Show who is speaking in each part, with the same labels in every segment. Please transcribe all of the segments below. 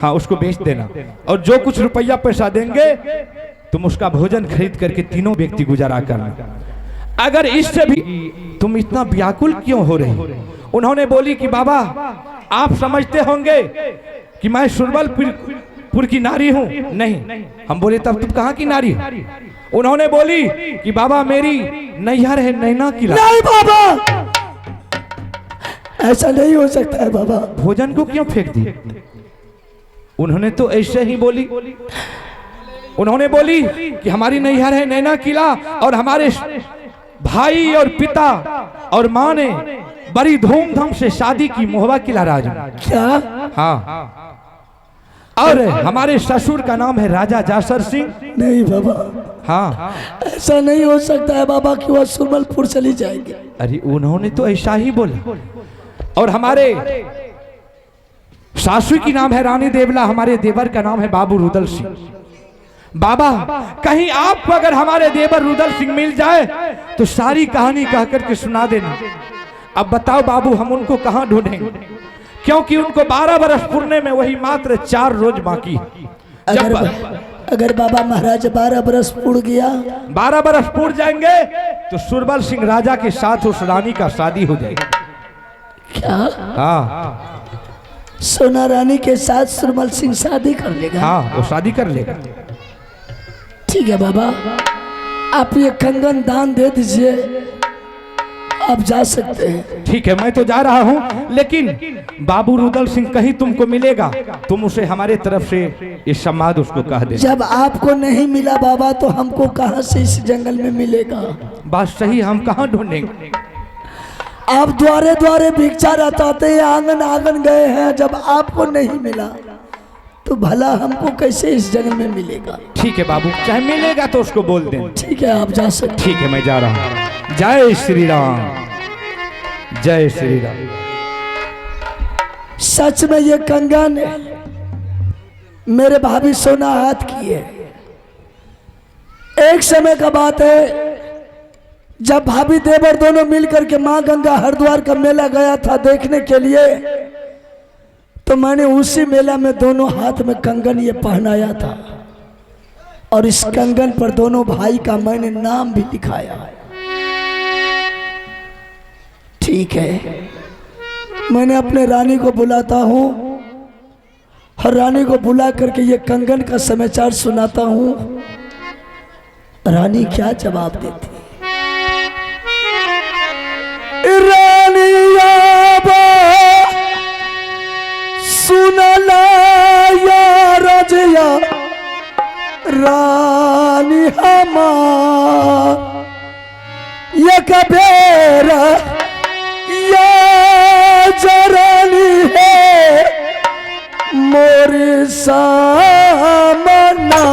Speaker 1: हाँ उसको बेच देना, और जो कुछ रुपया पैसा देंगे तुम उसका भोजन खरीद करके तीनों व्यक्ति गुजारा करना। अगर इससे भी तुम इतना व्याकुल क्यों हो रहे? उन्होंने बोली कि बाबा आप समझते होंगे कि मैं सुरबलपुर की नारी हूं। नहीं। हम बोले तब तुम कहाँ की नारी हो? उन्होंने बोली कि बाबा मेरी नैहर है नैना किला।
Speaker 2: नहीं बाबा, ऐसा नहीं हो सकता है बाबा।
Speaker 1: भोजन को क्यों फेंक दी? उन्होंने तो ऐसे ही बोली। उन्होंने बोली कि हमारी नैहर है नैना किला और हमारे भाई और पिता और माँ ने बड़ी धूमधाम से शादी की मोहबा किला राज में।
Speaker 2: क्या?
Speaker 1: हाँ, और हमारे ससुर का नाम है राजा जासर सिंह।
Speaker 2: नहीं बाबा,
Speaker 1: हाँ
Speaker 2: ऐसा नहीं हो सकता है बाबा कि वह सुरबलपुर चली जाएगी।
Speaker 1: अरे उन्होंने तो ऐसा ही बोला। और हमारे सासू की नाम है रानी देवला, हमारे देवर का नाम है बाबू रुदल सिंह। बाबा कहीं आपको अगर हमारे देवर रुदल सिंह मिल जाए तो सारी कहानी कह करके सुना देना। अब बताओ बाबू हम उनको कहां ढूंढेंगे, क्योंकि उनको 12 बरस पूरने में वही मात्र 4 रोज बाकी है।
Speaker 2: अगर बाबा महाराज 12 बरस पूर्ण गया,
Speaker 1: 12 बरस पूर्ण जाएंगे तो सुरबल सिंह राजा के साथ उस रानी का शादी हो जाएगी।
Speaker 2: क्या?
Speaker 1: हाँ,
Speaker 2: सोना रानी के साथ सुरबल सिंह शादी कर लेगा?
Speaker 1: हाँ वो शादी कर लेगा।
Speaker 2: ठीक है बाबा, आप ये कंगन दान दे दीजिए, आप जा सकते हैं।
Speaker 1: ठीक है मैं तो जा रहा हूं, लेकिन बाबू रुदल सिंह कहीं तुमको मिलेगा, तुम उसे हमारे तरफ से इस सम्मान उसको कह दे।
Speaker 2: जब आपको नहीं मिला बाबा तो हमको कहां से इस जंगल में मिलेगा?
Speaker 1: बात सही, हम कहां ढूंढेंगे?
Speaker 2: आप द्वारे द्वारे भिक्षा रटाते हैं, आंगन आंगन गए हैं, जब आपको नहीं मिला तो भला हमको कैसे इस जंगल में मिलेगा?
Speaker 1: ठीक है बाबू, चाहे मिलेगा तो उसको बोल दें।
Speaker 2: ठीक है आप जा सकते।
Speaker 1: ठीक है मैं जा रहा हूं। जय श्री राम, जय श्री राम।
Speaker 2: सच में ये कंगन मेरे भाभी सोना हाथ की है। एक समय का बात है जब भाभी देवर दोनों मिलकर के मां गंगा हरिद्वार का मेला गया था देखने के लिए, तो मैंने उसी मेला में दोनों हाथ में कंगन ये पहनाया था, और इस कंगन पर दोनों भाई का मैंने नाम भी लिखाया है। ठीक है, मैंने अपने रानी को बुलाता हूँ और रानी को बुला करके ये कंगन का समाचार सुनाता हूँ। रानी क्या जवाब देती? रानी सुनला या रजिया रानी हमार ये कबेरा या जरानी है मोरी सामना।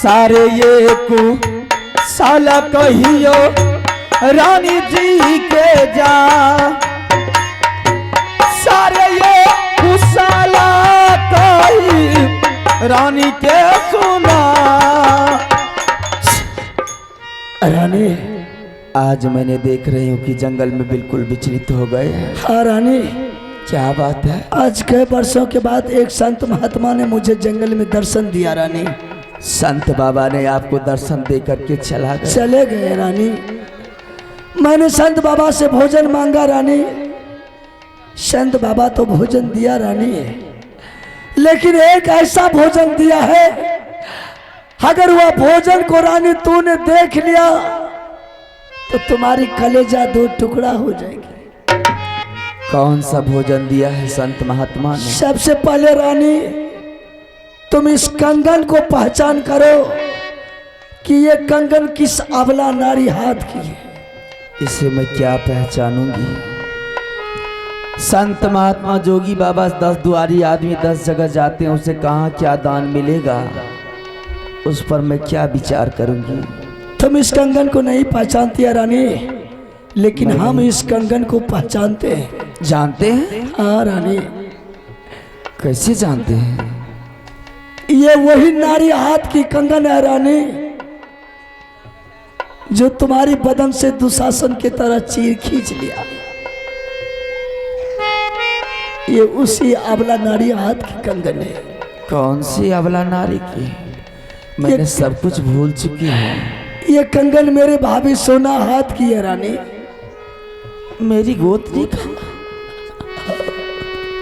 Speaker 3: सारे ये साला कहियो रानी जी के जा, सारे ये साला कही रानी के सुना।
Speaker 2: रानी,
Speaker 3: आज मैंने देख रही हूँ कि जंगल में बिल्कुल विचलित हो गए।
Speaker 2: हाँ रानी,
Speaker 3: क्या बात है?
Speaker 2: आज कई वर्षों के बाद एक संत महात्मा ने मुझे जंगल में दर्शन दिया रानी।
Speaker 3: संत बाबा ने आपको दर्शन दे करके
Speaker 2: चले गए रानी। मैंने संत बाबा से भोजन मांगा रानी, संत बाबा तो भोजन दिया रानी, लेकिन एक ऐसा भोजन दिया है, अगर वह भोजन को रानी तूने देख लिया तो तुम्हारी कलेजा दो टुकड़ा हो जाएगी।
Speaker 3: कौन सा भोजन दिया है संत महात्मा ने?
Speaker 2: सबसे पहले रानी, तुम इस कंगन को पहचान करो कि ये कंगन किस अबला नारी हाथ की है।
Speaker 3: इसे मैं क्या पहचानूंगी? संत महात्मा जोगी बाबा 10 दुआरी आदमी 10 जगह जाते हैं, उसे कहाँ क्या दान मिलेगा, उस पर मैं क्या विचार करूंगी?
Speaker 2: तुम इस कंगन को नहीं पहचानती है रानी, लेकिन हम इस कंगन को पहचानते हैं।
Speaker 3: जानते हैं?
Speaker 2: हाँ रानी।
Speaker 3: कैसे जानते हैं?
Speaker 2: ये वही नारी हाथ की कंगन है रानी, जो तुम्हारी बदन से दुशासन की तरह चीर खींच लिया। ये उसी अबला नारी हाथ की कंगन है।
Speaker 3: कौन सी अबला नारी की? मैंने सब कुछ भूल चुकी हूँ।
Speaker 2: ये कंगन मेरे भाभी सोना हाथ की है रानी।
Speaker 3: मेरी गोतनी का?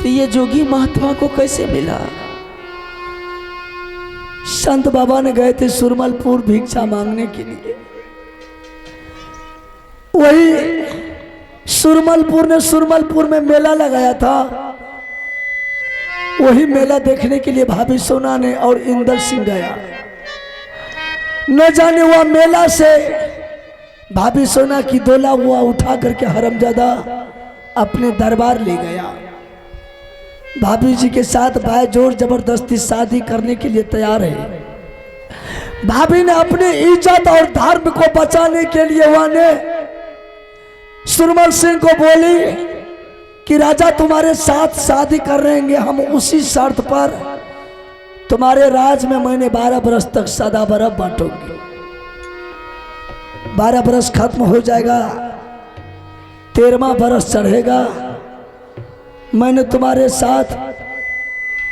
Speaker 3: तो ये जोगी महात्मा को कैसे मिला?
Speaker 2: संत बाबा ने गए थे सुरमलपुर भिक्षा मांगने के लिए। वही सुरमलपुर में मेला लगाया था। वही मेला देखने के लिए भाभी सोना ने और इंदर सिंह गया। न जाने हुआ मेला से भाभी सोना की डोला हुआ उठा करके हरमजादा अपने दरबार ले गया। भाभी जी के साथ भाई जोर जबरदस्ती शादी करने के लिए तैयार है। भाभी ने अपने इज्जत और धर्म को बचाने के लिए वहां ने सुरमल सिंह को बोली कि राजा तुम्हारे साथ शादी कर रहेंगे, हम उसी शर्त पर तुम्हारे राज में मैंने 12 बरस तक सदा बरफ बांटूंगी। 12 बरस खत्म हो जाएगा, 13वां बरस चढ़ेगा, मैंने तुम्हारे साथ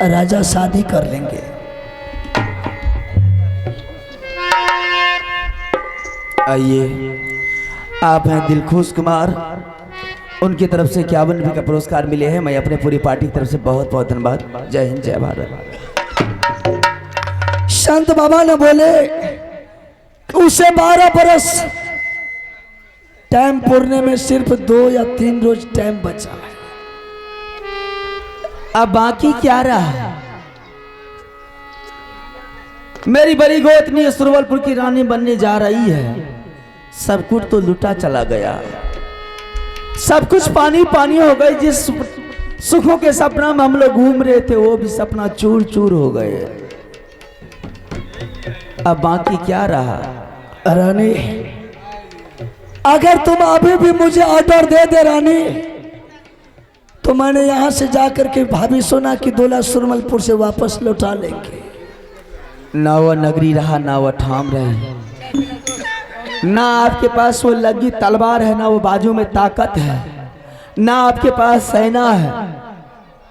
Speaker 2: राजा शादी कर लेंगे।
Speaker 3: आइए, आप हैं दिलखुश कुमार, उनकी तरफ से 51 रुपये का पुरस्कार मिले हैं। मैं अपने पूरी पार्टी की तरफ से बहुत बहुत धन्यवाद। जय हिंद, जय भारत।
Speaker 2: संत बाबा ने बोले उसे 12 बरस टाइम पूरने में सिर्फ 2 या 3 रोज टाइम बचा है।
Speaker 3: अब बाकी क्या रहा? मेरी बड़ी गोतनी सुरवलपुर की रानी बनने जा रही है। सब कुछ तो लुटा चला गया, सब कुछ पानी पानी हो गई। जिस सुखों के सपना में हम लोग घूम रहे थे, वो भी सपना चूर चूर हो गए। अब बाकी क्या रहा?
Speaker 2: रानी, अगर तुम अभी भी मुझे ऑर्डर दे दे रानी, तो मैंने यहां से जाकर के भाभी सोना की डोला सुरमलपुर से वापस लौटा लेंगे।
Speaker 3: ना वह नगरी रहा, ना वह ठाम रही, ना आपके पास वो लगी तलवार है, ना वो बाजू में ताकत है, ना आपके पास सेना है।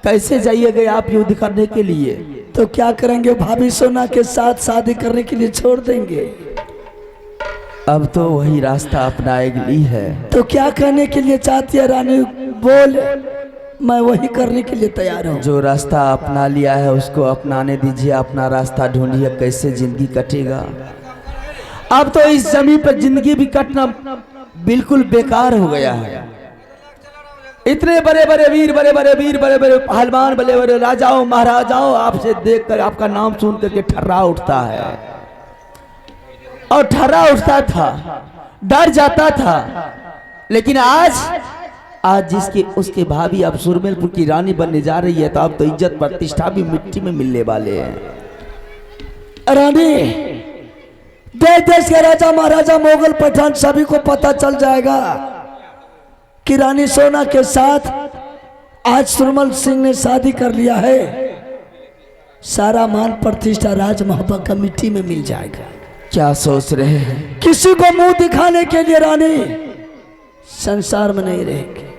Speaker 3: कैसे जाइएगा आप युद्ध करने के लिए?
Speaker 2: तो क्या करेंगे? भाभी सोना के साथ शादी करने के लिए छोड़ देंगे।
Speaker 3: अब तो वही रास्ता अपनाएगी है।
Speaker 2: तो क्या करने के लिए चाहती है रानी? बोल, मैं वही करने के लिए तैयार हूँ।
Speaker 3: जो रास्ता अपना लिया है उसको अपनाने दीजिए, अपना रास्ता ढूंढिए। कैसे जिंदगी कटेगा? अब तो इस जमीन पर जिंदगी भी कटना बिल्कुल बेकार हो गया है। इतने बड़े बड़े वीर, बड़े बड़े पहलवान, बड़े बड़े राजाओं महाराजाओं आपसे देखकर, आपका नाम सुन करके ठर्रा उठता है, और ठर्रा उठता था, डर जाता था। लेकिन आज जिसकी उसके भाभी अब सुरमलपुर की रानी बनने जा रही है, तो अब तो इज्जत प्रतिष्ठा भी मिट्टी में मिलने वाले हैं।
Speaker 2: रानी, देश देश के राजा महाराजा मुगल पठान सभी को पता चल जाएगा कि रानी सोना के साथ आज सुरमल सिंह ने शादी कर लिया है। सारा मान प्रतिष्ठा राज मोहब्बत का मिट्टी में मिल जाएगा।
Speaker 3: क्या सोच रहे हैं?
Speaker 2: किसी को मुंह दिखाने के लिए रानी संसार में नहीं रहेगी।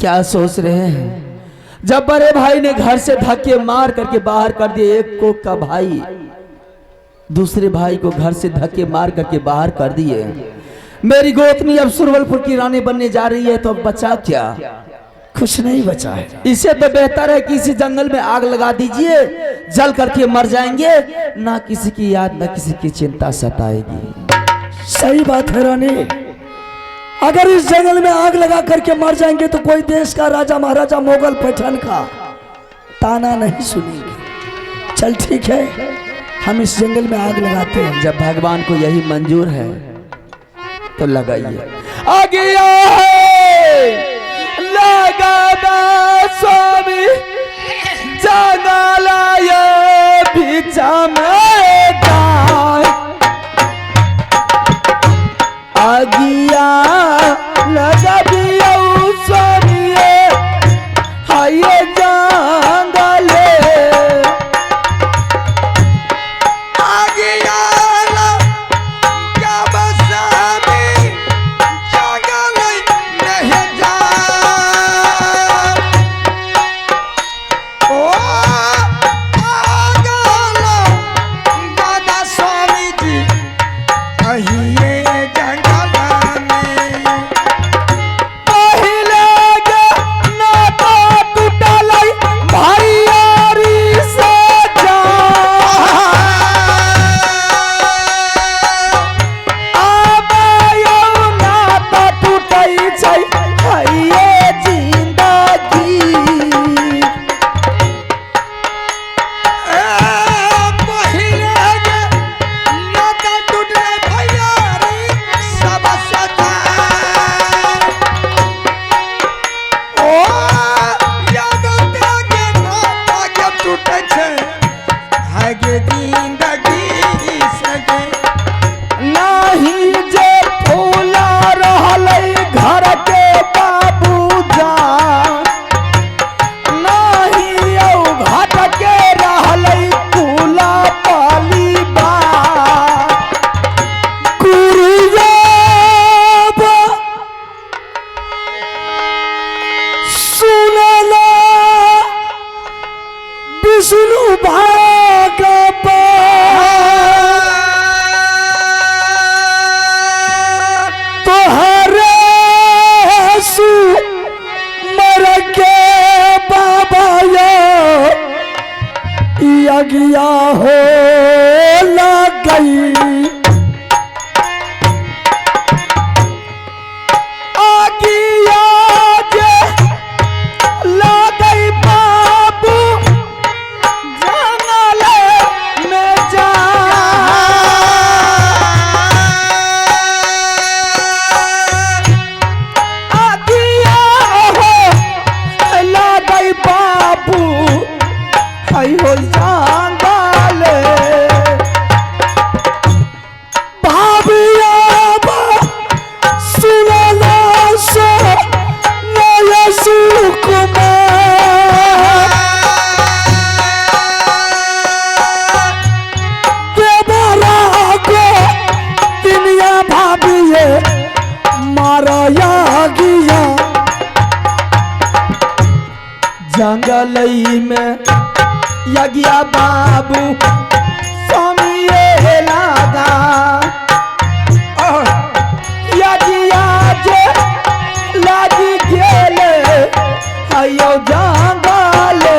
Speaker 3: क्या सोच रहे हैं? जब बड़े भाई ने घर से धक्के मार करके बाहर कर दिए, एक कोक का भाई दूसरे भाई को घर से धक्के मार करके बाहर कर दिए। मेरी गोतनी अब सुरवलपुर की रानी बनने जा रही है, तो अब बचा क्या?
Speaker 2: कुछ नहीं बचा है।
Speaker 3: इससे तो बेहतर है कि इसी जंगल में आग लगा दीजिए, जल करके मर जाएंगे, ना किसी की याद ना किसी की चिंता सताएगी।
Speaker 2: सही बात है रानी, अगर इस जंगल में आग लगा करके मर जाएंगे तो कोई देश का राजा महाराजा मुगल पठान का ताना नहीं सुनेंगे। चल ठीक है, हम इस जंगल में आग लगाते हैं।
Speaker 3: जब भगवान को यही मंजूर है तो लगाइए। आगे लगाना स्वामी जंगलाया बीचा में गाय, आगिया लगा दिया स्वामी हाय जंगले, आगिया
Speaker 2: गया हो लग गई आगिया जे लग गई बाबू जंगले में जा आगिया हो लग गई बाबू आई हो जंगले भाभिया सुनला सो नया सुख देवरा को दुनिया भाभिए मारा गया
Speaker 3: जंगलई में यज्ञा बाबू स्वामी लागा यज्ञा जे लागी गेले आयो जंगले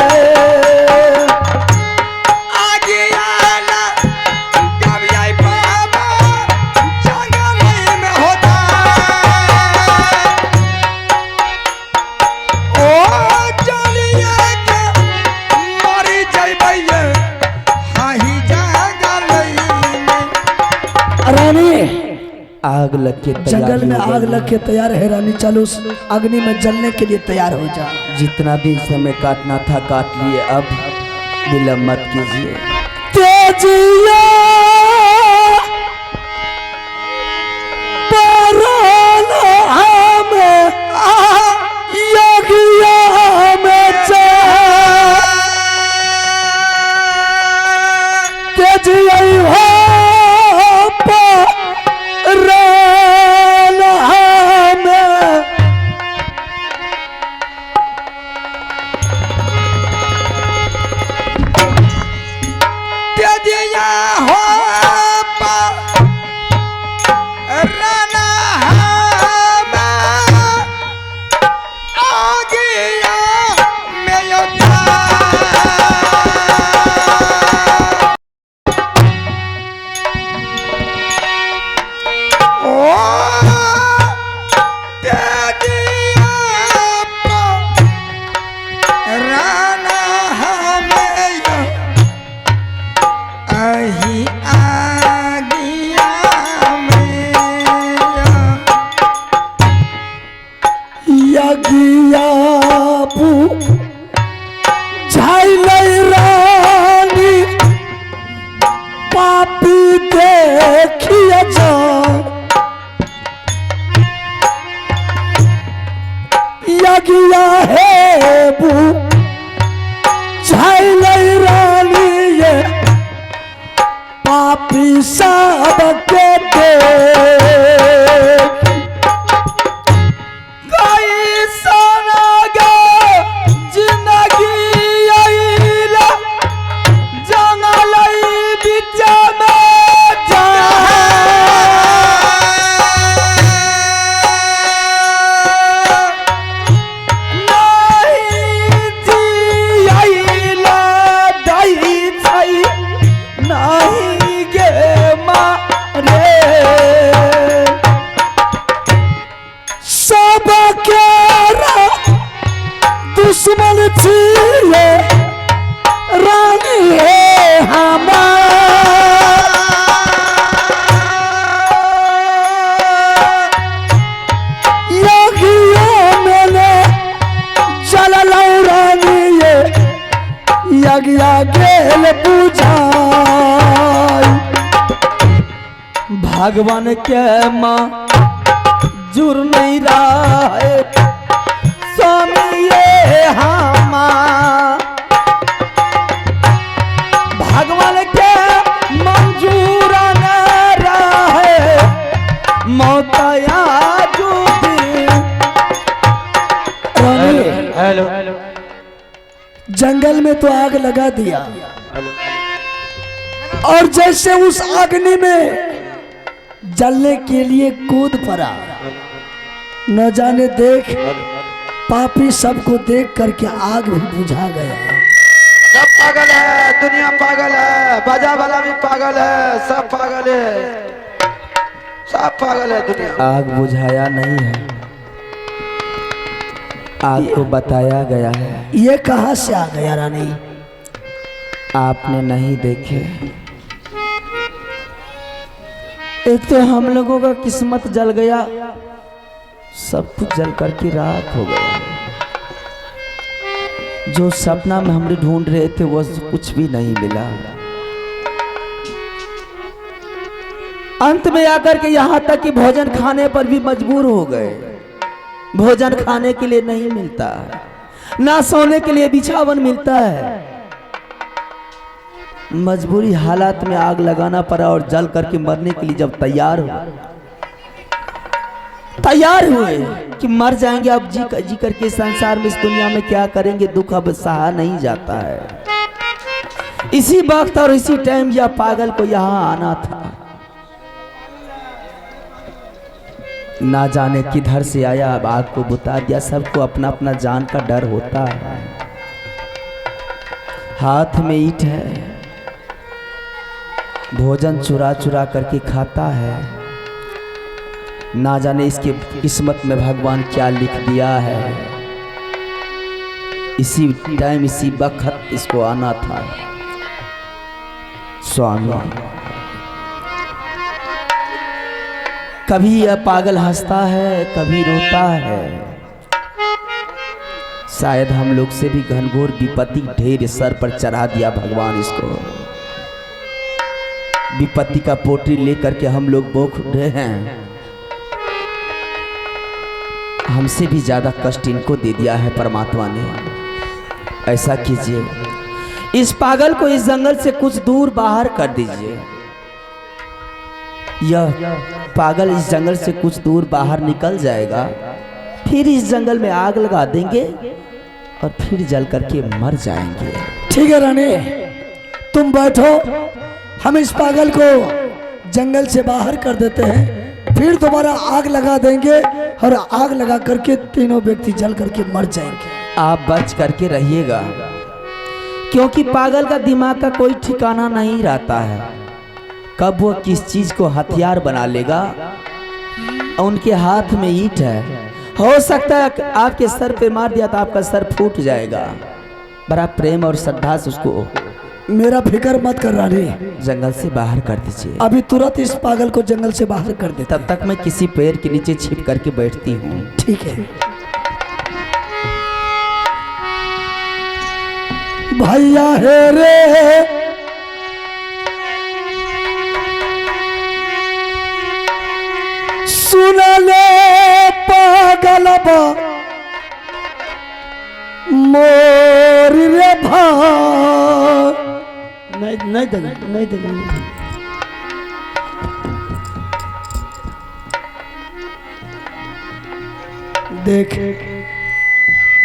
Speaker 3: आग लग के
Speaker 2: जंगल में आग लग के तैयार है रानी, चलो उस अग्नि में जलने के लिए तैयार हो जा।
Speaker 3: जितना भी समय काटना था काट लिए, अब विलम्ब मत कीजिए।
Speaker 2: तेजिया पापी देखिए जा यज्ञ है बू झाई रानी ये पापी सब के दे दुश्मन छिए रानी है हमार यज्ञ मैंने जलल रानी ये यज्ञ गेल बुझाई
Speaker 3: भगवान के माँ जुर नहीं रहा है स्वामी ये हमा भगवान के मंजूर न रहे मौतया
Speaker 2: हेलो जंगल में तो आग लगा दिया और जैसे उस अग्नि में जलने के लिए कूद पड़ा न जाने देख पापी सबको देख करके आग भी बुझा गया।
Speaker 4: सब पागल है, दुनिया पागल है, बाजा वाला भी पागल है, सब पागल है, सब पागल है दुनिया।
Speaker 3: आग बुझाया नहीं है, आग को बताया गया है।
Speaker 2: ये कहाँ से आ गया रानी?
Speaker 3: आपने नहीं देखे। एक तो हम लोगों का किस्मत जल गया, सब कुछ जल करके राख हो गया। जो सपना में हम ढूंढ रहे थे वो कुछ भी नहीं मिला। अंत में आकर के यहाँ तक कि भोजन खाने पर भी मजबूर हो गए। भोजन खाने के लिए नहीं मिलता, ना सोने के लिए बिछावन मिलता है। मजबूरी हालात में आग लगाना पड़ा और जल करके मरने के लिए जब तैयार हुए कि मर जाएंगे, अब जी करके संसार में इस दुनिया में क्या करेंगे, दुख अब सहा नहीं जाता है। इसी वक्त और इसी टाइम यह पागल को यहाँ आना था। ना जाने किधर से आया, अब आग को बुता दिया। सबको अपना अपना जान का डर होता है। हाथ में ईंट है, भोजन चुरा चुरा करके खाता है। ना जाने इसके किस्मत में भगवान क्या लिख दिया है। इसी टाइम इसी वक्त इसको आना था। स्वामी, कभी यह पागल हंसता है, कभी रोता है। शायद हम लोग से भी घनघोर विपत्ति ढेर सर पर चढ़ा दिया भगवान इसको। विपत्ति का पोटली लेकर के हम लोग बोख उठे हैं। हमसे भी ज्यादा कष्ट इनको दे दिया है परमात्मा ने। ऐसा कीजिए, इस पागल को इस जंगल से कुछ दूर बाहर कर दीजिए। यह पागल इस जंगल से कुछ दूर बाहर निकल जाएगा, फिर इस जंगल में आग लगा देंगे और फिर जल करके मर जाएंगे।
Speaker 2: ठीक है रानी, तुम बैठो, हम इस पागल को जंगल से बाहर कर देते हैं, फिर दोबारा आग लगा देंगे और आग लगा करके तीनों व्यक्ति जल करके मर जाएंगे।
Speaker 3: आप बच करके रहिएगा, क्योंकि पागल का दिमाग का कोई ठिकाना नहीं रहता है। कब वो किस चीज को हथियार बना लेगा। उनके हाथ में ईंट है, हो सकता है आपके सर पे मार दिया तो आपका सर फूट जाएगा। बड़ा प्रेम और श्रद्धा से उसको,
Speaker 2: मेरा फिक्र मत कर रानी,
Speaker 3: जंगल से बाहर कर दीजिए।
Speaker 2: अभी तुरंत इस पागल को जंगल से बाहर कर दे।
Speaker 3: तब तक मैं किसी पेड़ के नीचे छिप करके बैठती हूँ।
Speaker 2: ठीक है भैया, हे रे सुनले पागल बा मोर रे भाई। नहीं देगा नहीं देगा। देख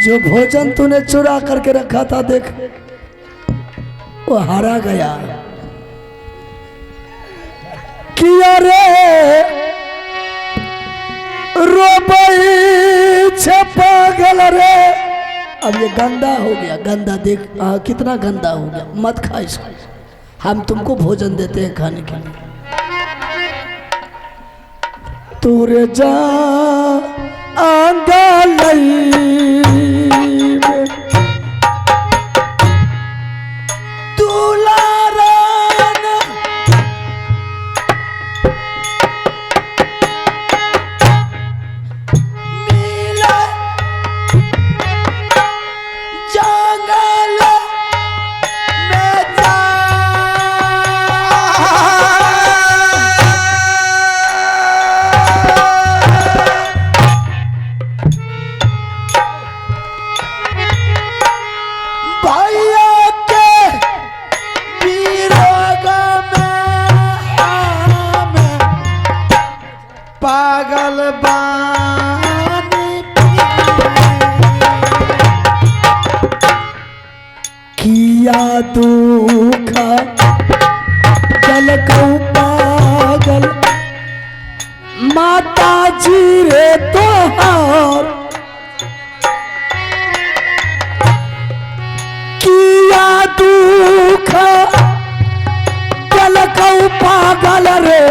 Speaker 2: जो भोजन तूने चुरा करके रखा था देख वो हारा गया। किया रे रोबई छे पागल रे। अब ये गंदा हो गया, गंदा देख कितना गंदा हो गया। मत खा इसको, हम तुमको भोजन देते हैं खाने के लिए। तूरे जा आंगलई में दुलारान मिला जंगल में जा। पागल बानी किया दुख जल को पागल माता जी रे तोहार। किया दुख जल को पागल रे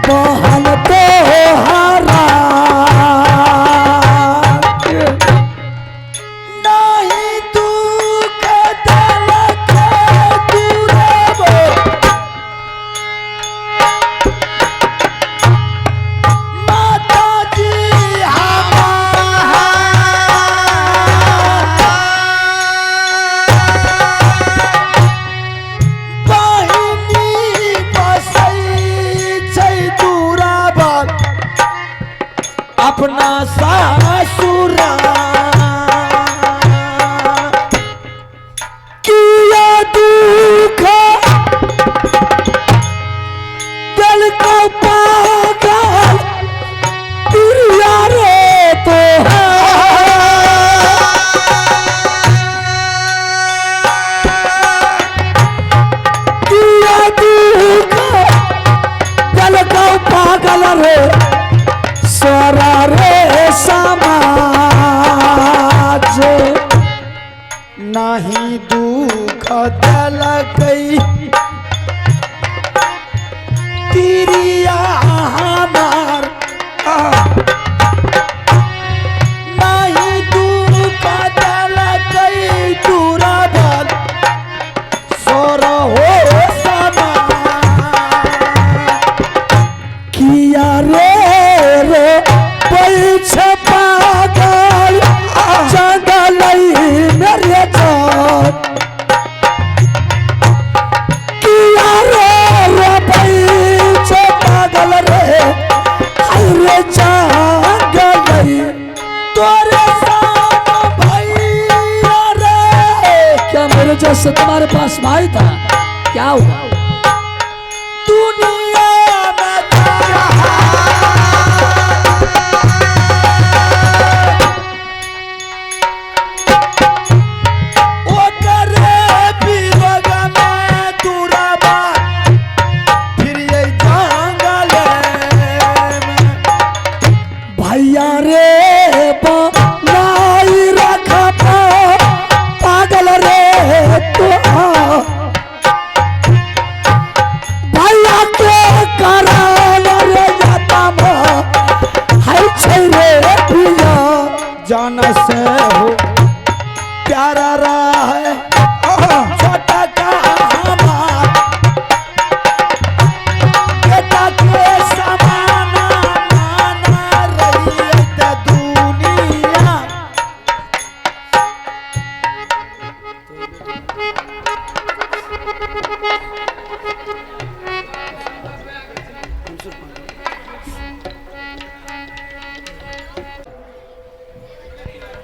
Speaker 2: मोहन तो हारा नहीं दुख दलक दुरब। माता जी अपना सासुरा किया दुख दिल को पागल प्रिया रे तो किया दुख दिल को पागल रे सारा रे समाज नहीं दुख दलकई तिरिया हमार। नहीं दुख दलकई दुराबल सोरा हो समाज। किया रे पीछे पागल जंगलई मेरे जान। किया रे पीछे पागल रे अरे जंगलई तोरे साथ भैया रे। क्या मेरे जैसे तुम्हारे पास भाई था? क्या हुआ? दुनिया में भैया रे बनाई रखा पागल रे तो भैया के करान रे जाता है रे भैया जान से हो प्यारा रहा है छोटा का हमार बेटा के समाना माना रही दुनिया।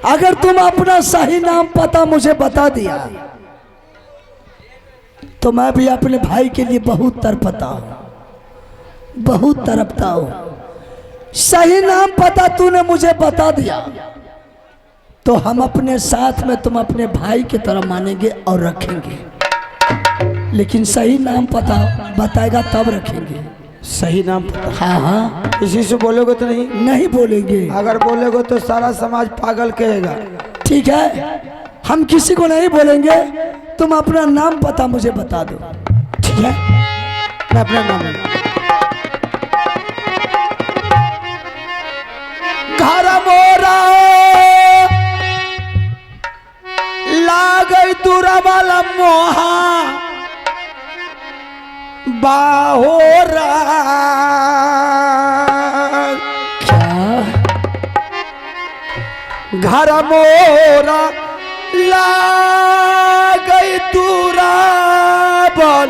Speaker 2: अगर तुम अपना सही नाम पता मुझे बता दिया तो मैं भी अपने भाई के लिए बहुत तड़पता हूँ, बहुत तड़पता हूँ। सही नाम पता तूने मुझे बता दिया तो हम अपने साथ में तुम अपने भाई की तरह मानेंगे और रखेंगे, लेकिन सही नाम पता बताएगा तब रखेंगे।
Speaker 4: सही नाम पता?
Speaker 2: हाँ हाँ,
Speaker 4: किसी से बोलोगे तो नहीं?
Speaker 2: नहीं बोलेंगे।
Speaker 4: अगर बोलोगे तो सारा समाज पागल कहेगा।
Speaker 2: ठीक है, हम किसी को नहीं बोलेंगे, तुम अपना नाम पता मुझे बता दो। ठीक है,
Speaker 4: मैं अपना नाम
Speaker 2: घर मोरा लागई तुरा वाला मोहा बाहोरा। क्या? घर मोरा लागई तुरा बल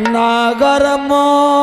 Speaker 2: नागर मोहबा।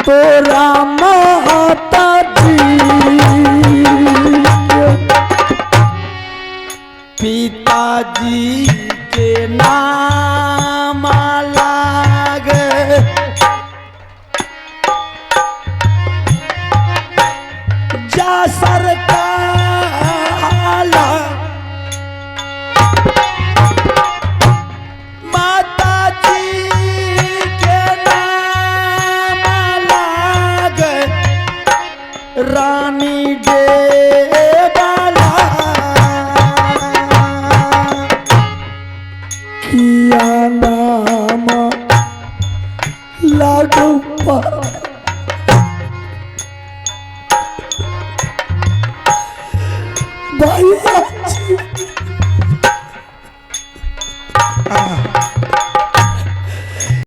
Speaker 2: तोरा माता पिताजी के नाम लागे जा सरकार माता जी के नाम लागे रानी डे किया नाम लागू भैया जी।